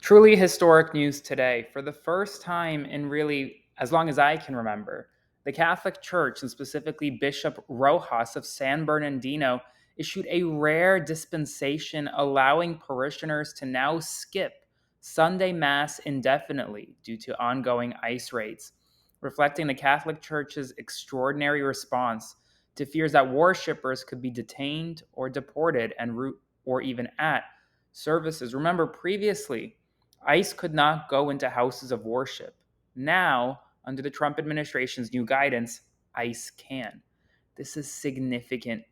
Truly historic news today. For the first time in really as long as I can remember, the Catholic Church, and specifically Bishop Rojas of San Bernardino, issued a rare dispensation allowing parishioners to now skip Sunday Mass indefinitely due to ongoing ICE raids, reflecting the Catholic Church's extraordinary response to fears that worshippers could be detained or deported en route or even at services. Remember, previously, ICE could not go into houses of worship. Now, under the Trump administration's new guidance, ICE can. This is significant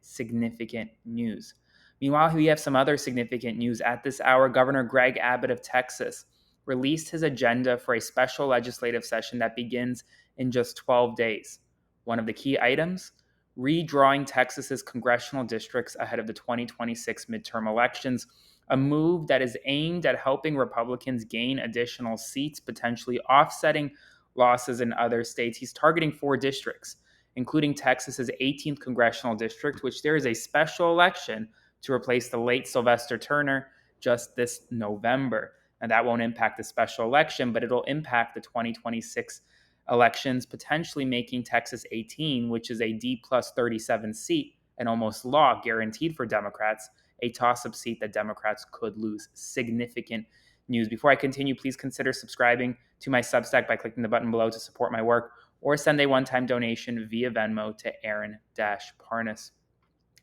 news. Meanwhile, we have some other significant news. At this hour, Governor Greg Abbott of Texas released his agenda for a special legislative session that begins in just 12 days. One of the key items: redrawing Texas's congressional districts ahead of the 2026 midterm elections, a move that is aimed at helping Republicans gain additional seats, potentially offsetting losses in other states. He's targeting 4 districts, including Texas's 18th congressional district, which there is a special election to replace the late Sylvester Turner just this November. And that won't impact the special election, but it'll impact the 2026 elections, potentially making Texas 18, which is a D plus 37 seat, and almost law guaranteed for Democrats, a toss-up seat that Democrats could lose. Significant news. Before I continue, please consider subscribing to my Substack by clicking the button below to support my work, or send a one-time donation via Venmo to Aaron-Parnas.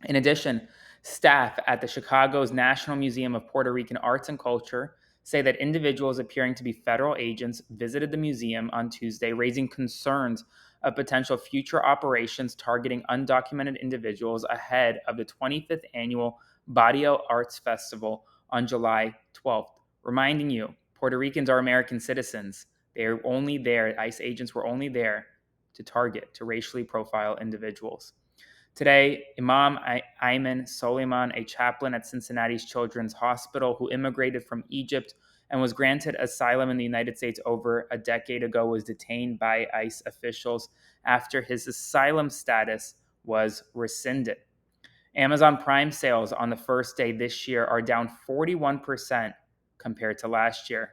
In addition, staff at the Chicago's National Museum of Puerto Rican Arts and Culture say that individuals appearing to be federal agents visited the museum on Tuesday, raising concerns of potential future operations targeting undocumented individuals ahead of the 25th annual Barrio Arts Festival on July 12th. Reminding you, Puerto Ricans are American citizens. They're only there, ICE agents were only there to racially profile individuals. Today, Imam Ayman Soleiman, a chaplain at Cincinnati's Children's Hospital who immigrated from Egypt and was granted asylum in the United States over a decade ago, was detained by ICE officials after his asylum status was rescinded. Amazon Prime sales on the first day this year are down 41% compared to last year.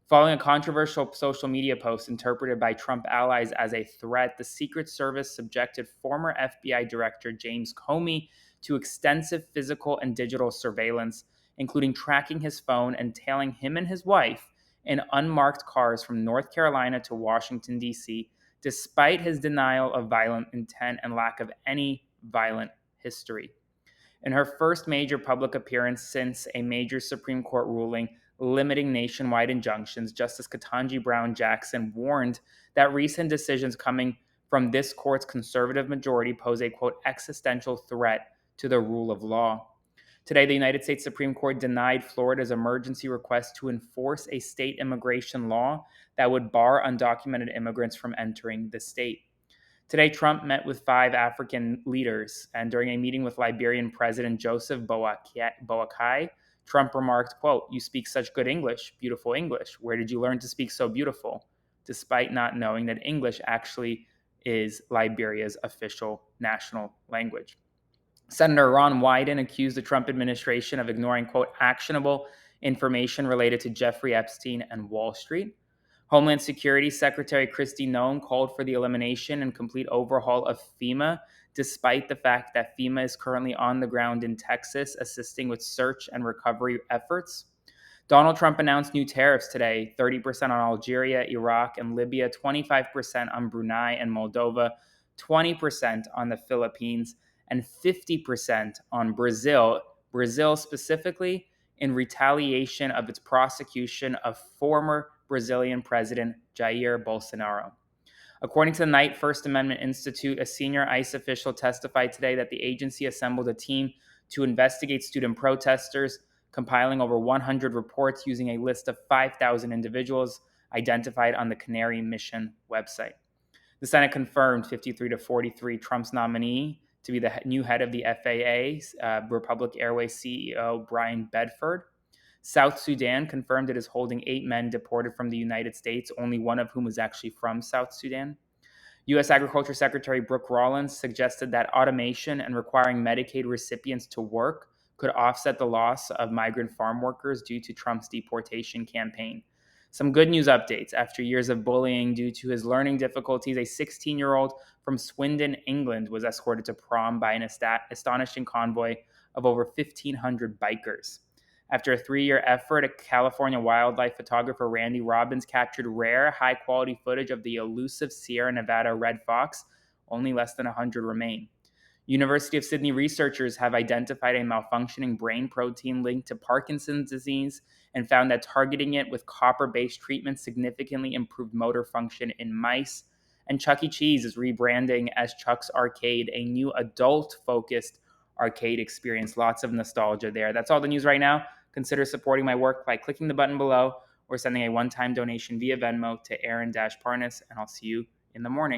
Following a controversial social media post interpreted by Trump allies as a threat, the Secret Service subjected former FBI Director James Comey to extensive physical and digital surveillance, including tracking his phone and tailing him and his wife in unmarked cars from North Carolina to Washington, D.C., despite his denial of violent intent and lack of any violent history. In her first major public appearance since a major Supreme Court ruling limiting nationwide injunctions, Justice Ketanji Brown Jackson warned that recent decisions coming from this court's conservative majority pose a, quote, existential threat to the rule of law. Today, the United States Supreme Court denied Florida's emergency request to enforce a state immigration law that would bar undocumented immigrants from entering the state. Today, Trump met with 5 African leaders, and during a meeting with Liberian President Joseph Boakai, Trump remarked, quote, "You speak such good English, beautiful English. Where did you learn to speak so beautiful?" Despite not knowing that English actually is Liberia's official national language. Senator Ron Wyden accused the Trump administration of ignoring, quote, actionable information related to Jeffrey Epstein and Wall Street. Homeland Security Secretary Kristi Noem called for the elimination and complete overhaul of FEMA, despite the fact that FEMA is currently on the ground in Texas, assisting with search and recovery efforts. Donald Trump announced new tariffs today: 30% on Algeria, Iraq, and Libya, 25% on Brunei and Moldova, 20% on the Philippines, and 50% on Brazil. Brazil specifically in retaliation of its prosecution of former Brazilian President Jair Bolsonaro. According to the Knight First Amendment Institute, a senior ICE official testified today that the agency assembled a team to investigate student protesters, compiling over 100 reports using a list of 5,000 individuals identified on the Canary Mission website. The Senate confirmed 53-43 Trump's nominee to be the new head of the FAA, Republic Airways CEO Brian Bedford. South Sudan confirmed it is holding 8 men deported from the United States, only one of whom is actually from South Sudan. U.S. Agriculture Secretary Brooke Rollins suggested that automation and requiring Medicaid recipients to work could offset the loss of migrant farm workers due to Trump's deportation campaign. Some good news updates. After years of bullying due to his learning difficulties, a 16-year-old from Swindon, England, was escorted to prom by an astonishing convoy of over 1,500 bikers. After a 3-year effort, a California wildlife photographer, Randy Robbins, captured rare, high-quality footage of the elusive Sierra Nevada red fox. Only less than 100 remain. University of Sydney researchers have identified a malfunctioning brain protein linked to Parkinson's disease and found that targeting it with copper-based treatment significantly improved motor function in mice. And Chuck E. Cheese is rebranding as Chuck's Arcade, a new adult-focused arcade experience. Lots of nostalgia there. That's all the news right now. Consider supporting my work by clicking the button below or sending a one-time donation via Venmo to Aaron-Parnas, and I'll see you in the morning.